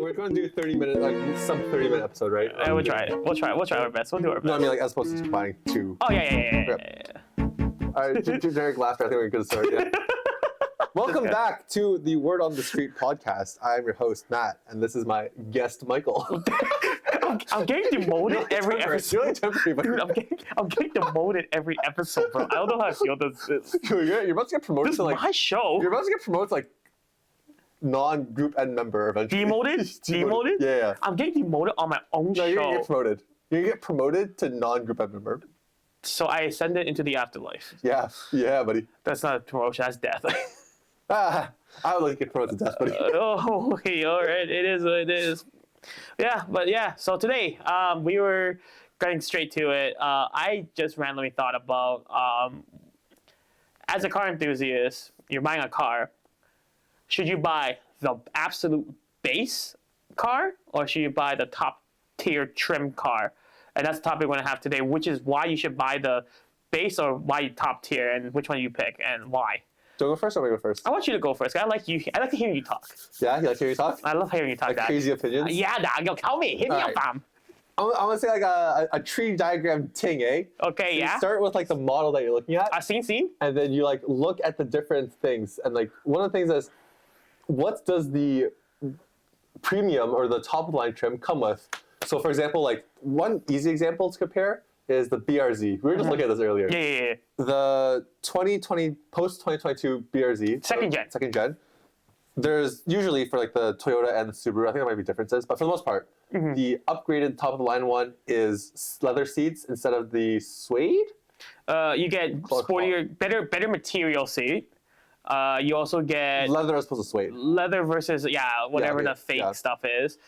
we're going to do 30-minute, like some 30-minute episode, right? We'll try it. We'll try our best. We'll do our best. No, I mean like as opposed to combining two. Oh yeah. All right, generic laughter. I think we're good to start. Yeah. Welcome back to the Word on the Street podcast. I'm your host Matt, and this is my guest Michael. I'm getting demoted every episode. Dude, I'm getting demoted every episode, bro. I don't know how I feel this is. You're about to get promoted This to is like my show. You're about to get promoted to like non-group end member eventually. Demoted? Yeah. I'm getting demoted on my own No, show. you're gonna get promoted. You're gonna get promoted to non-group end member. So I ascended into the afterlife. Yeah, buddy. That's not a promotion. That's death. I would like to get promoted to death, buddy. Okay, all right. It is what it is. Yeah, but yeah. So today, we were getting straight to it. I just randomly thought about, as a car enthusiast, you're buying a car. Should you buy the absolute base car, or should you buy the top tier trim car? And that's the topic we're going to have today, which is why you should buy the base or why top tier, and which one you pick and why. Do I go first or I go first? I want you to go first. I like to hear you talk. Yeah, you like hearing me talk? I love hearing you talk. Like Dad. crazy opinions? Yeah, Dad. Yo, tell me. Hit me up, fam. I'm gonna say like a tree diagram ting, eh? Okay, So yeah. You start with like the model that you're looking at. Scene. And then you like look at the different things. And like one of the things is, what does the premium or the top of the line trim come with? So for example, like one easy example to compare is the BRZ. We were just looking at this earlier. Yeah. The 2020 post 2022 BRZ. Second gen. There's usually for like the Toyota and the Subaru, I think there might be differences, but for the most part, the upgraded top of the line one is leather seats instead of the suede. You get sportier, better material seat. You also get Leather as opposed to suede. leather versus whatever the fake stuff is.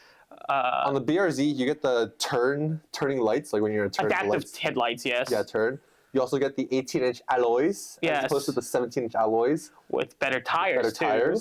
On the BRZ, you get the turning lights, like when you're in turn Adaptive lights. headlights, yes. Yeah, turn. You also get the 18-inch alloys as opposed to the 17-inch alloys. With better tires too.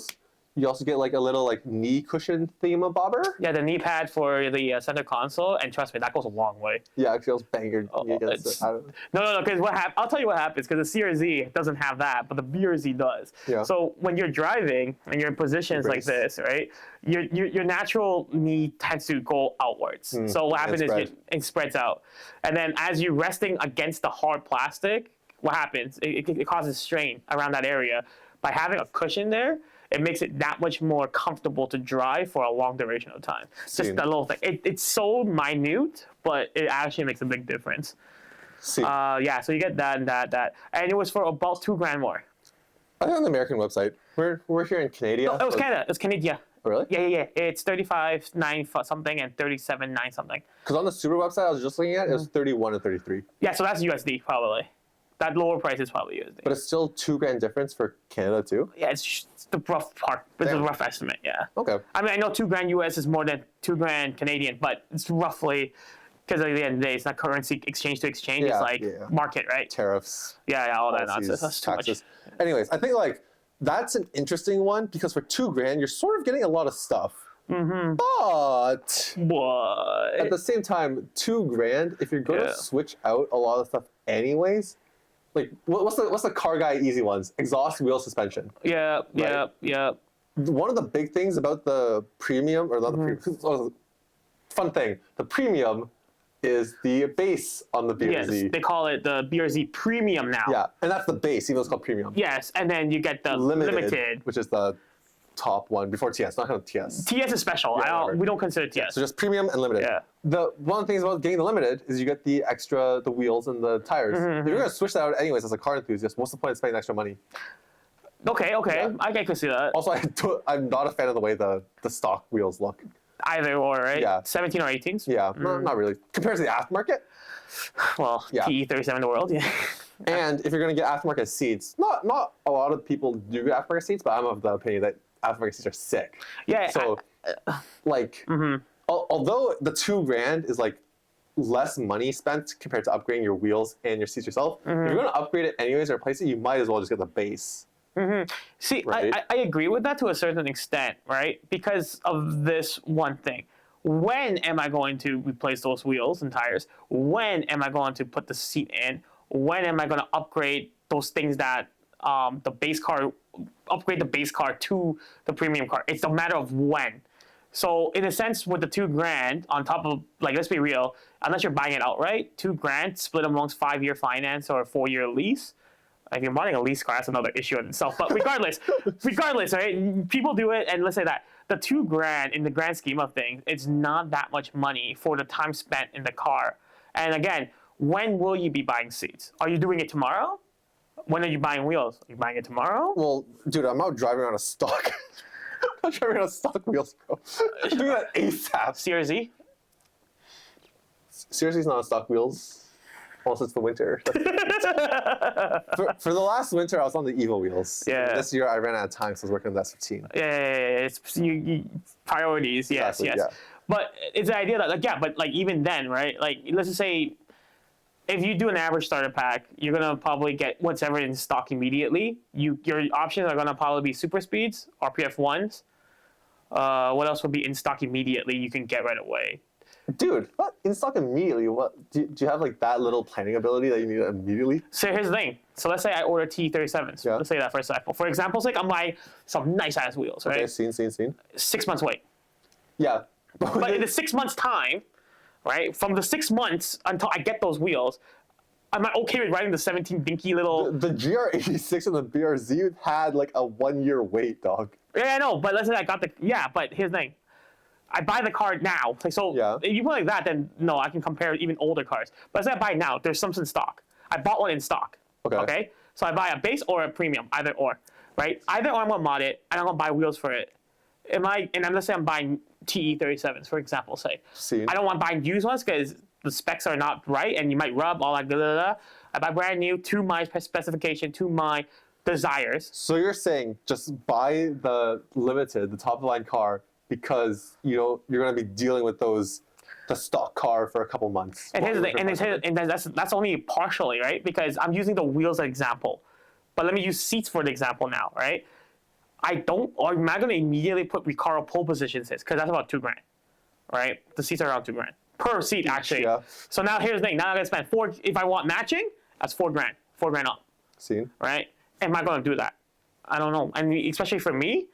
You also get like a little like knee cushion thingamabobber. Yeah, the knee pad for the center console, and trust me, that goes a long way. Yeah, actually, I was banging your knee against it. No, because I'll tell you what happens, because the CRZ doesn't have that, but the BRZ does. Yeah. So when you're driving and you're in positions like this, right, your natural knee tends to go outwards. So what happens is it spreads out. And then as you're resting against the hard plastic, what happens? It causes strain around that area. By having a cushion there, it makes it that much more comfortable to drive for a long duration of time. Just that little thing. It's so minute, but it actually makes a big difference. So you get that and that. And it was for about $2,000 more. I think on the American website. We're here in Canada. No, it was Canada. It was Canada. Oh, really? Yeah. It's $35,900 something and $37,900 something. Because on the Subaru website I was just looking at, it was $31 and $33. Yeah, so that's USD probably. That lower price is probably USD. But it's still $2,000 difference for Canada too? Yeah, it's the rough part. It's a rough estimate, yeah. Okay. I mean, I know $2,000 US is more than $2,000 Canadian, but it's roughly, because at the end of the day, it's not currency exchange to exchange. It's like market, right? Tariffs. Yeah, all that policies, nonsense. That's too taxes. much. Anyways, I think like that's an interesting one because for $2,000, you're sort of getting a lot of stuff. But What? at the same time, $2,000, if you're going to switch out a lot of stuff anyways, like what's the car guy easy ones? Exhaust, wheel, suspension. Yeah. One of the big things about the premium, or not the premium, fun thing, the premium is the base on the BRZ. Yes, they call it the BRZ Premium now. Yeah, and that's the base, even though it's called premium. Yes, and then you get the limited. Which is the top one before TS, not kind of TS. TS is special. We don't consider TS. So just premium and limited. Yeah. One of the things about getting the limited is you get the extra, the wheels and the tires. If you're going to switch that out anyways as a car enthusiast, what's the point of spending extra money? Okay. Yeah. I can see that. Also, I'm not a fan of the way the stock wheels look. Either or, right? Yeah. 17 or 18s? Yeah, not really. Compared to the aftermarket? Well, TE37 in the world, yeah. And if you're going to get aftermarket seats, not a lot of people do get aftermarket seats, but I'm of the opinion that aftermarket seats are sick. Yeah. So, although the $2,000 is like less money spent compared to upgrading your wheels and your seats yourself, if you're going to upgrade it anyways or replace it, you might as well just get the base. See, right? I agree with that to a certain extent, right? Because of this one thing. When am I going to replace those wheels and tires? When am I going to put the seat in? When am I going to upgrade those things that upgrade the base car to the premium car? It's a matter of when. So in a sense, with the $2,000 on top of, like, let's be real, unless you're buying it outright, $2,000 split amongst 5-year finance or a 4-year lease. If you're buying a lease car, that's another issue in itself. But regardless, right? People do it, and let's say that the $2,000 in the grand scheme of things, it's not that much money for the time spent in the car. And again, when will you be buying seats? Are you doing it tomorrow? When are you buying wheels? Are you buying it tomorrow? Well, dude, I'm not driving around a stock. I'm not driving around stock wheels, bro. I'm doing that ASAP. CRZ? CRZ's not on stock wheels. Unless it's the winter. For the last winter, I was on the Evo wheels. Yeah. This year, I ran out of time, so I was working on the S15. Yeah. It's priorities. Yes. Exactly, yeah. But it's the idea that, like, yeah, but like even then, right? Like, let's just say, if you do an average starter pack, you're gonna probably get whatever in stock immediately. Your options are gonna probably be super speeds, RPF1s. What else would be in stock immediately? You can get right away. Dude, what? In stock immediately? What? Do you have like that little planning ability that you need immediately? So here's the thing. So let's say I order T37s. Yeah. Let's say that for example. For example's sake, I'm buying some nice ass wheels, right? Okay, seen. 6 months wait. Yeah. But in the 6 months time, right? From the 6 months until I get those wheels, am I okay with riding the 17 dinky little... The GR86 and the BRZ had like a 1-year wait, dog. Yeah, I know, but let's say I got the... Yeah, but here's the thing. I buy the car now. Like, so if you put it like that, then no, I can compare even older cars. But let's say I buy now, there's some in stock. I bought one in stock. Okay? So I buy a base or a premium, either or, right? Either or I'm gonna mod it, and I'm gonna buy wheels for it. Let's say I'm buying TE37s, for example, say. I don't want to buy used ones because the specs are not right, and you might rub, all that, blah, blah, blah. I buy brand new to my specification, to my desires. So you're saying just buy the limited, the top of the line car, because you're going to be dealing with the stock car for a couple months. And here's the thing, and that's only partially, right? Because I'm using the wheels as an example. But let me use seats for the example now, right? I'm not going to immediately put Recaro pole positions because that's about $2,000, right? The seats are around $2,000 per seat, actually. Yeah. So now here's the thing. Now I'm going to spend $4,000. If I want matching, that's $4,000. $4,000 up. Seen. Right? Am I going to do that? I don't know. And especially for me,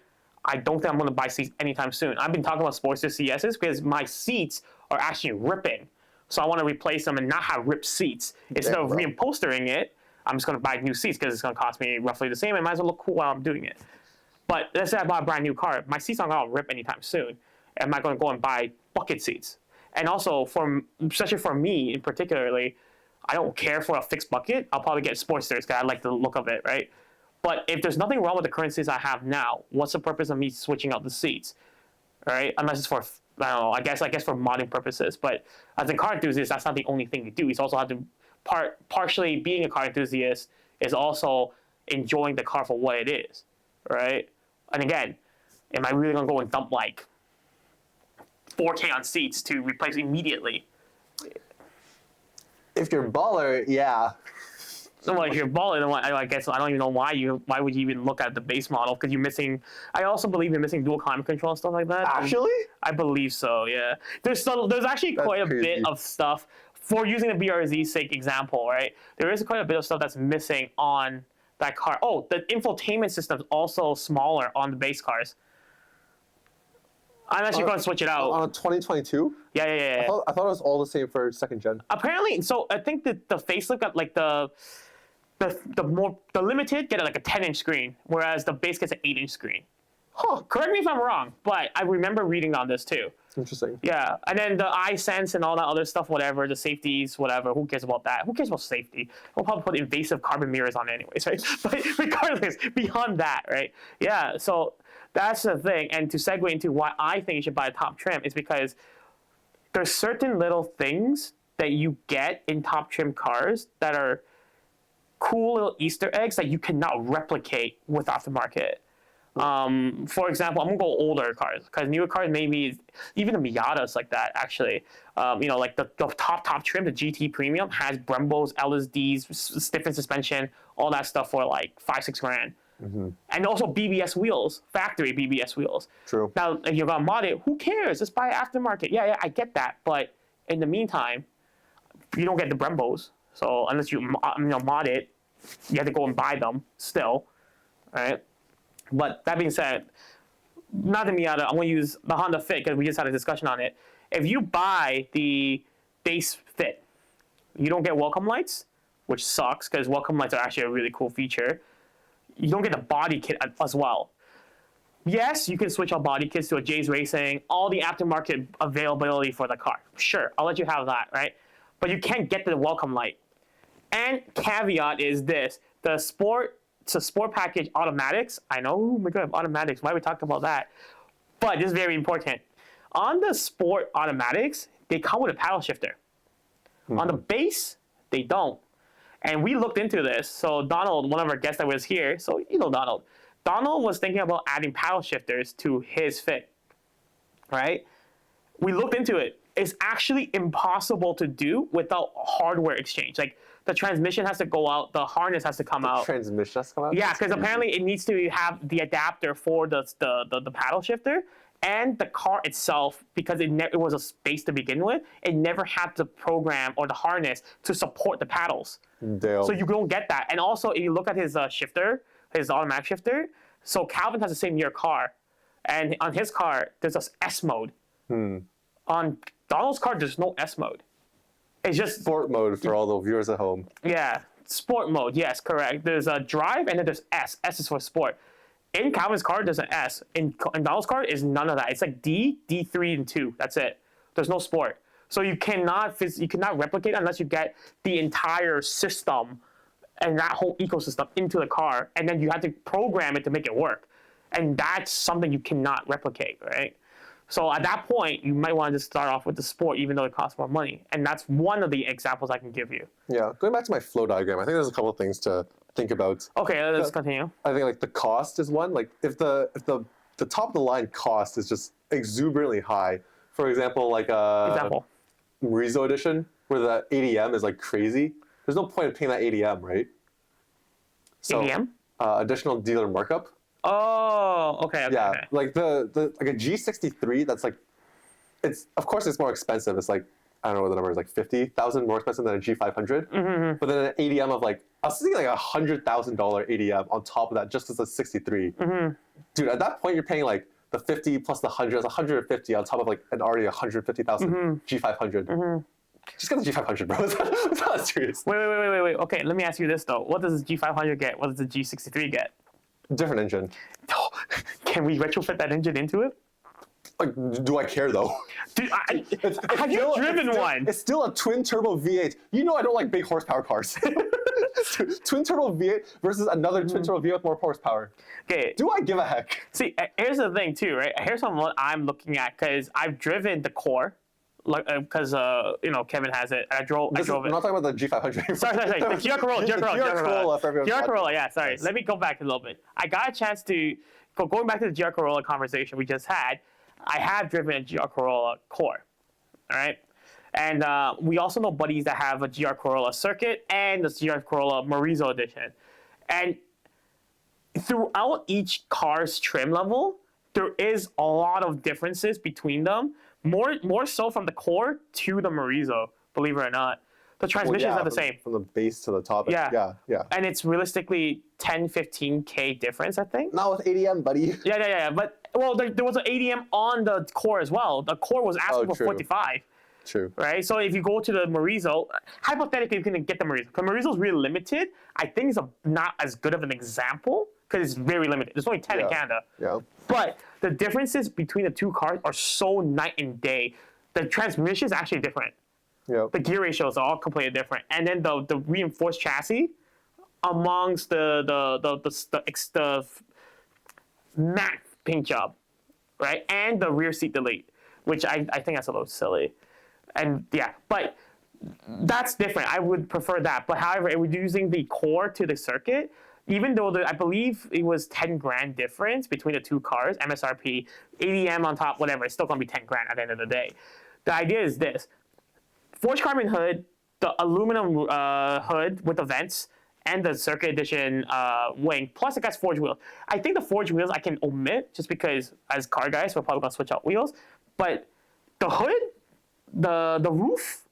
I don't think I'm going to buy seats anytime soon. I've been talking about Sportster CSs because my seats are actually ripping. So I want to replace them and not have ripped seats. Instead of reimpostering it, I'm just going to buy new seats because it's going to cost me roughly the same. I might as well look cool while I'm doing it. But let's say I buy a brand new car. My seats aren't going to rip anytime soon. Am I going to go and buy bucket seats? And also, especially for me in particularly, I don't care for a fixed bucket. I'll probably get Sportsters because I like the look of it, right? But if there's nothing wrong with the current seats I have now, what's the purpose of me switching out the seats, right? Unless it's for, I don't know, I guess for modding purposes. But as a car enthusiast, that's not the only thing you do. You also have to, partially being a car enthusiast is also enjoying the car for what it is, right? And again, am I really going to go and dump like 4K on seats to replace immediately? If you're baller, yeah. So if you're balling, I guess I don't even know why would you even look at the base model because you're missing. I also believe you're missing dual climate control and stuff like that. Actually, I believe so. Yeah, there's actually quite a bit of stuff for using the BRZ sake example, right? There is quite a bit of stuff that's missing on that car. Oh, the infotainment system is also smaller on the base cars. I'm actually going to switch it out. On 2022? Yeah. I thought it was all the same for second gen. Apparently, so I think that the facelift got like the limited get like a 10-inch screen, whereas the base gets an 8-inch screen. Huh. Correct me if I'm wrong, but I remember reading on this too. Interesting. Yeah, and then the eye sense and all that other stuff, whatever, the safeties, whatever. Who cares about that? Who cares about safety? We'll probably put invasive carbon mirrors on anyways, right? But regardless, beyond that, right? Yeah, so that's the thing. And to segue into why I think you should buy a top trim is because there's certain little things that you get in top trim cars that are cool little Easter eggs that you cannot replicate with aftermarket. For example, I'm gonna go older cars because newer cars maybe even the Miatas like that actually. Like the top trim, the GT Premium has Brembos, LSDs, stiffened suspension, all that stuff for like $5-6 grand. Mm-hmm. And also BBS wheels, factory BBS wheels. True. Now if you're gonna mod it, who cares? Just buy aftermarket. Yeah, I get that, but in the meantime, you don't get the Brembos. So unless you mod it, you have to go and buy them still, right? But that being said, not the Miata, I'm going to use the Honda Fit because we just had a discussion on it. If you buy the base Fit, you don't get welcome lights, which sucks because welcome lights are actually a really cool feature. You don't get the body kit as well. Yes, you can switch out body kits to a J's Racing, all the aftermarket availability for the car. Sure, I'll let you have that, right? But you can't get the welcome light. And caveat is this, the sport package automatics, I know, oh my God, automatics, why are we talking about that? But this is very important. On the sport automatics, they come with a paddle shifter. On the base, they don't. And we looked into this. So Donald, one of our guests that was here, so you know Donald. Donald was thinking about adding paddle shifters to his Fit, right? We looked into it. It's actually impossible to do without hardware exchange. Like the transmission has to go out, the harness has to come out. Transmission has to come out? Yeah, because apparently it needs to have the adapter for the paddle shifter, and the car itself, because it was a space to begin with, it never had the program or the harness to support the paddles. Damn. So you don't get that. And also, if you look at his shifter, his automatic shifter, so Calvin has the same year car, and on his car, there's this S mode. On Donald's car, there's no S mode. It's just sport mode for all the viewers at home. Yeah, sport mode. Yes, correct. There's a drive, and then there's S. S is for sport. In Calvin's car, there's an S. In Donald's car, is none of that. It's like D, D3, and 2. That's it. There's no sport. So you cannot replicate unless you get the entire system and that whole ecosystem into the car, and then you have to program it to make it work. And that's something you cannot replicate, right? So at that point, you might want to just start off with the sport, even though it costs more money. And that's one of the examples I can give you. Yeah, going back to my flow diagram, I think there's a couple of things to think about. Okay, let's continue. I think like the cost is one. Like if the top of the line cost is just exuberantly high, for example, like Morizo edition, where the ADM is like crazy. There's no point in paying that ADM, right? So, ADM? Additional dealer markup. Oh, okay. Yeah, okay. like like a G63, that's like, it's of course it's more expensive. It's like, I don't know what the number is, like 50,000 more expensive than a G500. But then an ADM of like, I was thinking like $100,000 ADM on top of that, just as a 63. Dude, at that point you're paying like the 50 plus the 100, that's 150 on top of like an already 150,000 G500. Just get the G500, bro. It's not serious. Wait. Okay, let me ask you this though. What does the G500 get? What does the G63 get? Different engine. Can we retrofit that engine into it? Like, do I care though? Dude, have you driven one? It's still a twin turbo V8. You know I don't like big horsepower cars. Twin turbo V8 versus another twin turbo V8 with more horsepower. Okay. Do I give a heck? See, here's the thing too, right? Here's what I'm looking at, because I've driven the Core. Because Kevin has it. I drove it. I'm not talking about the G500. Sorry. The GR Corolla. Yeah, sorry. Yes. Let me go back a little bit. I got a chance to going back to the GR Corolla conversation we just had. I have driven a GR Corolla Core. All right, and we also know buddies that have a GR Corolla Circuit and the GR Corolla Morizo edition, and throughout each car's trim level, there is a lot of differences between them. More so from the Core to the Morizo, believe it or not. The transmissions are the same. From the base to the top. Yeah. And it's realistically 10, 15K difference, I think. Not with ADM, buddy. Yeah. But, there was an ADM on the Core as well. The Core was asking for 45. True. Right? So if you go to the Morizo, hypothetically, you can get the Morizo. Because Morizo is really limited. I think it's not as good of an example because it's very limited. There's only 10 in Canada. Yeah. But the differences between the two cars are so night and day. The transmission is actually different. Yeah. The gear ratios are all completely different. And then the reinforced chassis amongst the matte paint job, right? And the rear seat delete, which I think that's a little silly. And yeah, but that's different. I would prefer that. But however, it was using the Core to the circuit, even though I believe it was 10 grand difference between the two cars, MSRP, ADM on top, whatever, it's still going to be 10 grand at the end of the day. The idea is this. Forged carbon hood, the aluminum hood with the vents, and the circuit edition wing, plus it got forged wheels. I think the forged wheels I can omit just because as car guys, we're probably going to switch out wheels. But the hood, the roof,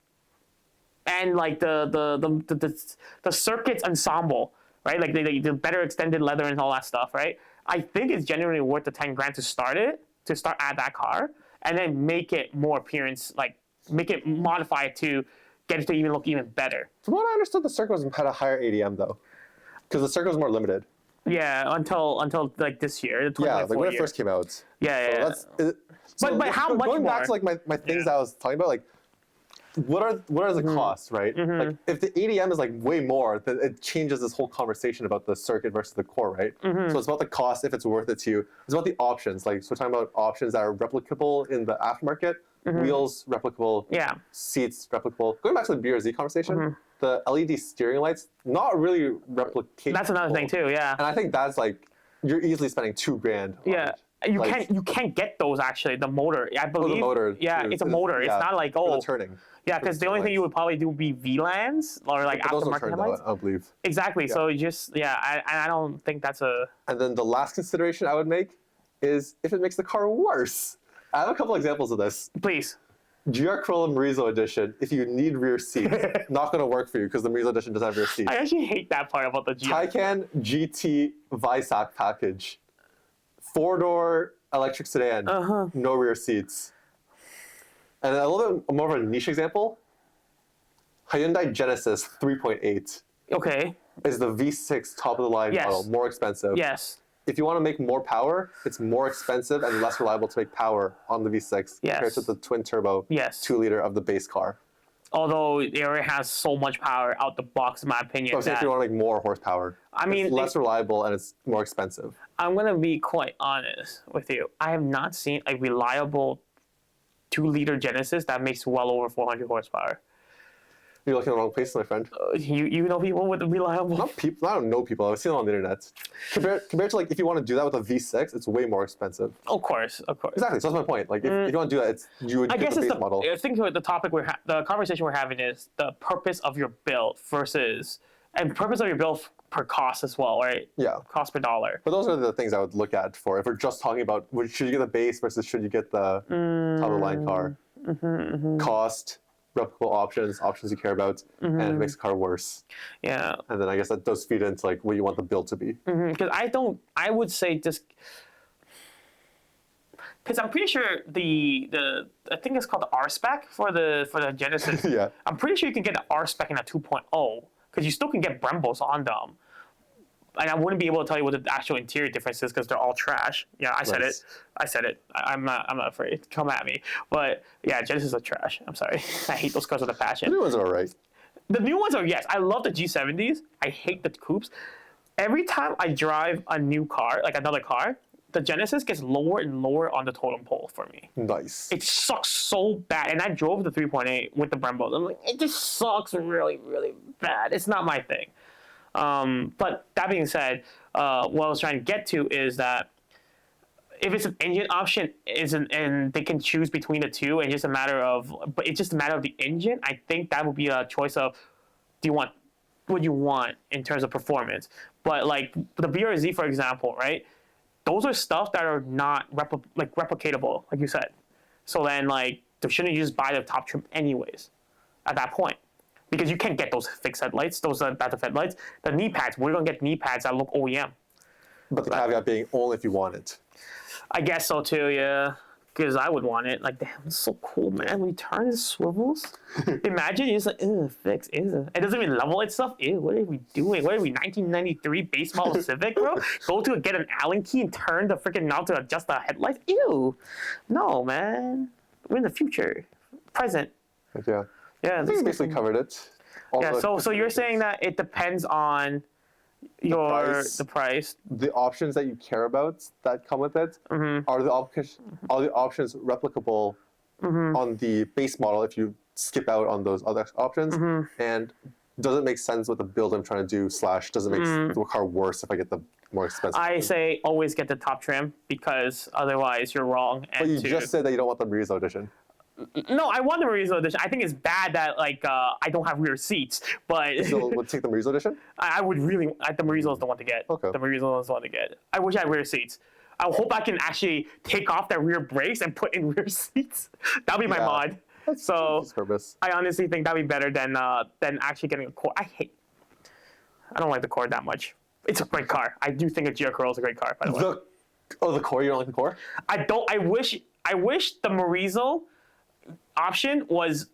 and like the circuits ensemble, right? Like the better extended leather and all that stuff, right? I think it's genuinely worth the 10 grand to start at that car, and then make it more appearance, like make it modify it to get it to even look even better. From what I understood, the Circle had a higher ADM though, because the Circle was more limited. Yeah, until like this year, the like when it first came out. Yeah. So but how much going more? back to like my things that I was talking about, like what are the costs, right? Like if the ADM is like way more, then it changes this whole conversation about the circuit versus the core, right? So it's about the cost, if it's worth it to you. It's about the options. Like, so we're talking about options that are replicable in the aftermarket, wheels replicable, seats replicable. Going back to the BRZ conversation, the LED steering lights, not really replicable. That's another thing too, yeah. And I think that's like, you're easily spending $2,000. Yeah. You can't get those actually. The motor, I believe. The motor. Yeah, it's a motor. It's not like the turning. Yeah, because the only thing you would probably do would be VLANs or like aftermarket headlights. I believe. Exactly. Yeah. So you just I don't think that's a. And then the last consideration I would make is if it makes the car worse. I have a couple examples of this. Please. GR Corolla Morizo Edition, if you need rear seats, not going to work for you because the Morizo Edition doesn't have rear seats. I actually hate that part about the GR. Taycan GT Visac package. 4-door electric sedan, no rear seats. And a little bit more of a niche example, Hyundai Genesis 3.8. Okay. Is the V6 top of the line model, more expensive. Yes. If you want to make more power, it's more expensive and less reliable to make power on the V6 compared to the twin turbo 2-liter of the base car. Although it already has so much power out the box, in my opinion. So if you want to make more horsepower, it's less reliable and it's more expensive. I'm going to be quite honest with you. I have not seen a reliable 2-liter Genesis that makes well over 400 horsepower. You're looking in the wrong place, my friend. You know people with reliable... Not people. I don't know people. I've seen it on the internet. Compared to like if you want to do that with a V6, it's way more expensive. Of course. Exactly. So that's my point. Like if you want to do that, you would get the base model. I think the topic the conversation we're having is the purpose of your build versus purpose of your build per cost as well, right? Yeah. Cost per dollar. But those are the things I would look at for if we're just talking about should you get the base versus should you get the top of the line car. Cost. Replicable options you care about, and it makes the car worse. Yeah. And then I guess that does feed into like what you want the build to be. Because I would say just, because I'm pretty sure I think it's called the R spec for the Genesis. Yeah. I'm pretty sure you can get the R spec in a 2.0 because you still can get Brembos on them. And I wouldn't be able to tell you what the actual interior difference is because they're all trash. Yeah, I said it. I'm not afraid. Come at me. But yeah, Genesis are trash. I'm sorry. I hate those cars with a passion. The new ones are all right. The new ones are, yes. I love the G70s. I hate the coupes. Every time I drive a new car, like another car, the Genesis gets lower and lower on the totem pole for me. Nice. It sucks so bad. And I drove the 3.8 with the Brembo. I'm like, it just sucks really, really bad. It's not my thing. But that being said, what I was trying to get to is that if it's an engine option, and they can choose between the two, and it's just a matter of the engine. I think that would be a choice of, do you want what you want in terms of performance? But like the BRZ, for example, right? Those are stuff that are not replicatable, like you said. So then, like, shouldn't you just buy the top trim anyways? At that point. Because you can't get those fixed headlights, those adaptive headlights. The knee pads, we're going to get knee pads that look OEM. But the caveat being only if you want it. I guess so too, yeah. Because I would want it. Like, damn, it's so cool, man. When you turn it swivels. Imagine you're just like, fix, It doesn't even level itself. Ew, what are we doing? What are we, 1993 base model Civic, bro? Go to get an Allen key and turn the freaking knob to adjust the headlights? Ew. No, man. We're in the future. Present. Yeah. Yeah, I think you basically covered it. Yeah, so you're saying that it depends on the price. The options that you care about that come with it are the options replicable on the base model if you skip out on those other options, and does it make sense with the build I'm trying to do / does it make the car worse if I get the more expensive? I say always get the top trim because otherwise you're wrong. But you just said that you don't want the Morizo edition. No, I want the Morizo edition. I think it's bad that I don't have rear seats, but you still would take the Morizo edition? I would really. The Morizo is the one to get. Okay. The Morizo is the one to get. I wish I had rear seats. I hope I can actually take off that rear brakes and put in rear seats. That'll be my mod. That's I honestly think that'd be better than actually getting a cord. I don't like the cord that much. It's a great car. I do think a GR Corolla is a great car, by the way. The core, you don't like the core? I wish the Morizo option was.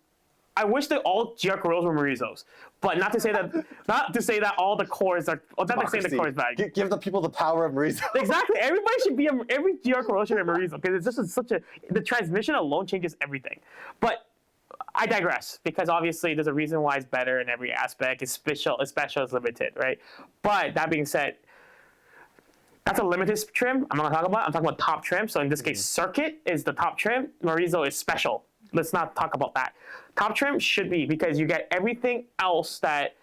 I wish that all GR Corollas were Morizos, but not to say that all the cores are. Not to say the core is bad. Give the people the power of Morizo. Exactly. Everybody should be every GR Corolla should be a Morizo because it's just such a. The transmission alone changes everything. But I digress because obviously there's a reason why it's better in every aspect. It's special. It's special. It's limited, right? But that being said. That's a limited trim. I'm not gonna talk about. I'm talking about top trim. So in this case, Circuit is the top trim. Morizo is special. Let's not talk about that. Top trim should be because you get everything else that,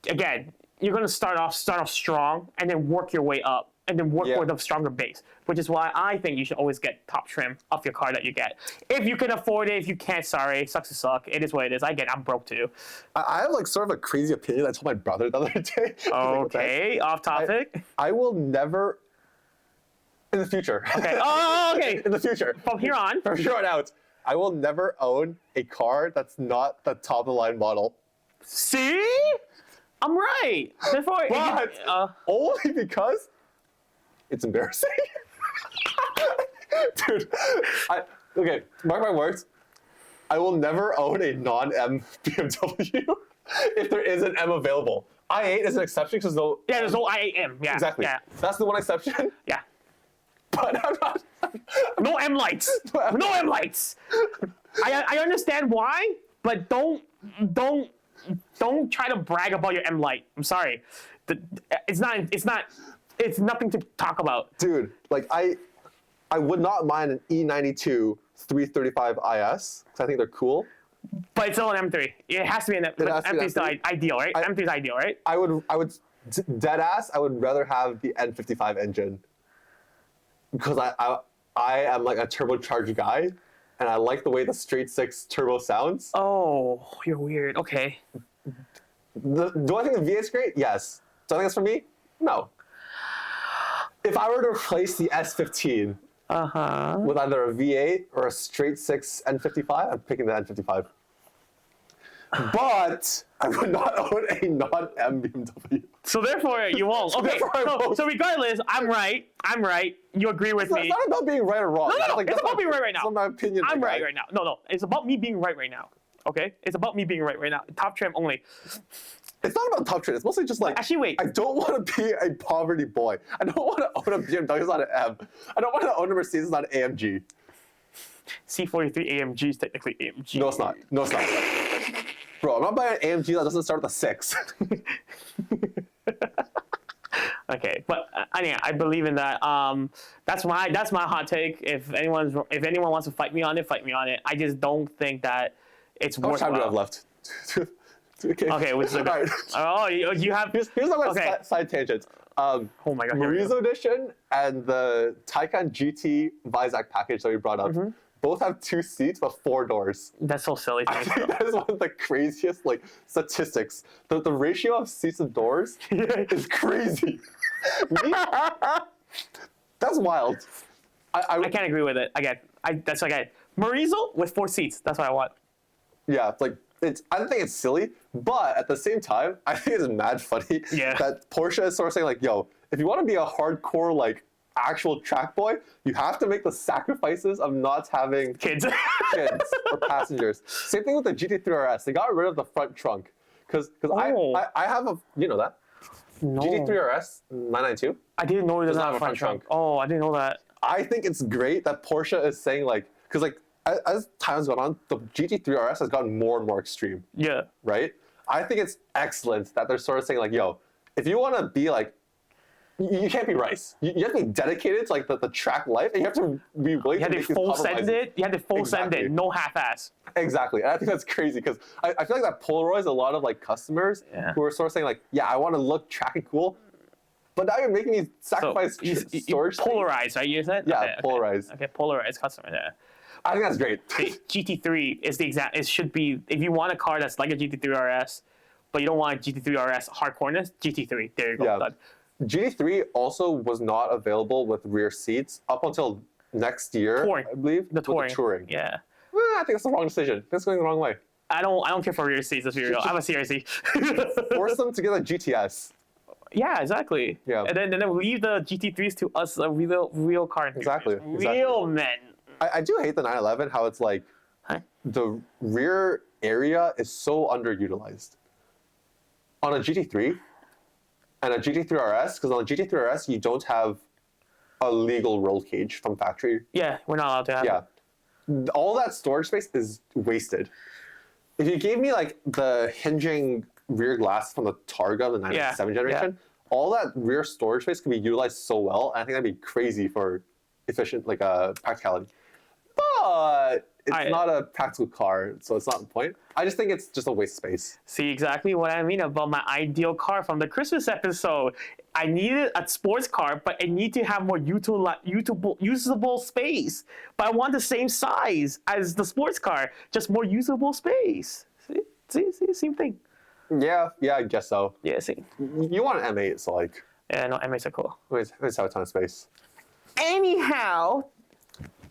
again, you're gonna start off strong and then work your way up and then work with a stronger base. Which is why I think you should always get top trim of your car that you get. If you can afford it, if you can't, sorry, sucks to suck. It is what it is. I'm broke too. I have like sort of a crazy opinion I told my brother the other day. Okay, off topic. I will never, in the future. Okay. Oh, okay. In the future. From here on out, I will never own a car that's not the top of the line model. See? I'm right. Therefore, but only because it's embarrassing. Dude, okay, mark my words. I will never own a non-M BMW if there is an M available. i8 is an exception because there's no i8M. Yeah, exactly. Yeah. That's the one exception. Yeah. But I'm not. No M lights. No M lights. I understand why, but don't try to brag about your M light. I'm sorry. It's nothing to talk about. Dude, like I would not mind an E92 335 IS because I think they're cool. But it's still an M3. It has to be an M3. M3's the ideal, right? M3 is ideal, right? I would dead ass. I would rather have the N55 engine because I am like a turbocharged guy, and I like the way the straight six turbo sounds. Oh, you're weird. Okay. Do I think the V8's great? Yes. Do I think it's for me? No. If I were to replace the S15 with either a V8 or a straight six N55, I'm picking the N55. But I would not own a non-M BMW. So therefore, you won't. Okay. So regardless, I'm right. You agree with me. It's not about being right or wrong. No. Like, it's about being right now. It's not my opinion. I'm right now. No. It's about me being right now. Okay? It's about me being right now. Top trim only. It's not about top trim. It's mostly just like, actually, wait. I don't want to be a poverty boy. I don't want to own a BMW, it's not an M. I don't want to own a Mercedes, not an AMG. C43 AMG is technically AMG. No, it's not. Bro, I'm not buying an AMG that doesn't start with a 6. Okay, but yeah, I believe in that. That's my hot take. If anyone wants to fight me on it, I just don't think that it's worthwhile. How much time do I have left? Okay, which is a right. Oh, you have. Here's my side tangent. Oh my god. Morizo Edition and the Taycan GT Vizak package that we brought up both have 2 seats but 4 doors. That's so silly. I think that is one of the craziest statistics. The ratio of seats and doors is crazy. That's wild. I can't agree with it. That's Morizo with 4 seats. That's what I want. Yeah, I don't think it's silly, but at the same time, I think it's mad funny that Porsche is sort of saying like, yo, if you want to be a hardcore actual track boy, you have to make the sacrifices of not having kids or passengers. Same thing with the GT3 RS. They got rid of the front trunk because I have a, you know that? No. GT3 RS 992? I didn't know it doesn't have a front trunk. Oh, I didn't know that. I think it's great that Porsche is saying because as time's gone on, the GT3 RS has gotten more and more extreme. Yeah. Right? I think it's excellent that they're sort of saying yo, if you want to be you can't be Rice. You have to be dedicated to the track life, and you have to be willing to make these compromises. You have to full send it, no half-ass. Exactly, and I think that's crazy because I feel like that polarized a lot of customers who are sort of saying yeah, I want to look track and cool, but now you're making me sacrifice storage. Polarized, right? You said? Yeah, polarized. Okay, polarized customer. Yeah. I think that's great. GT3 is the exact. It should be if you want a car that's like a GT3 RS, but you don't want a GT3 RS hardcoreness. GT3. There you go. Yeah. GT3 also was not available with rear seats up until next year, touring. I believe. The touring. Yeah. I think it's the wrong decision. It's going the wrong way. I don't care for rear seats. Let's be real. I'm a CRC. Force them to get a GTS. Yeah, exactly. Yeah. And then leave the GT3s to us, real car enthusiasts. Exactly. Real men. I do hate the 911, how it's like Huh? the rear area is so underutilized. On a GT3 and a GT3 RS, because on a GT3 RS, you don't have a legal roll cage from factory. Yeah, we're not allowed to have it. Yeah. All that storage space is wasted. If you gave me like the hinging rear glass from the Targa, the 997 generation, all that rear storage space could be utilized so well. And I think that'd be crazy for efficient, like practicality. But it's not a practical car, so it's not the point. I just think it's just a waste of space. See exactly what I mean about my ideal car from the Christmas episode. I needed a sports car, but it needed to have more usable space. But I want the same size as the sports car, just more usable space. See, same thing. Yeah, I guess so. Yeah, see. You want an M8, so like. Yeah, no, M8s are cool. It's have a ton of space. Anyhow,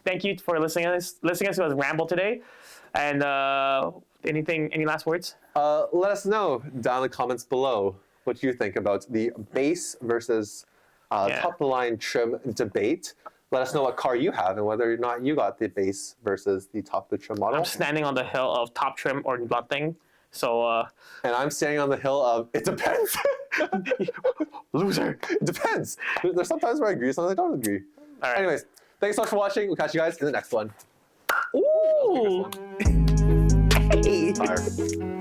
thank you for listening to us ramble today. And any last words? Let us know down in the comments below what you think about the base versus top of the line trim debate. Let us know what car you have and whether or not you got the base versus the top of the trim model. I'm standing on the hill of top trim or nothing. So and I'm standing on the hill of it depends. Loser. It depends. There's sometimes where I agree, sometimes I don't agree. All right. Anyways, thanks so much for watching. We'll catch you guys in the next one. Ooh. Fire.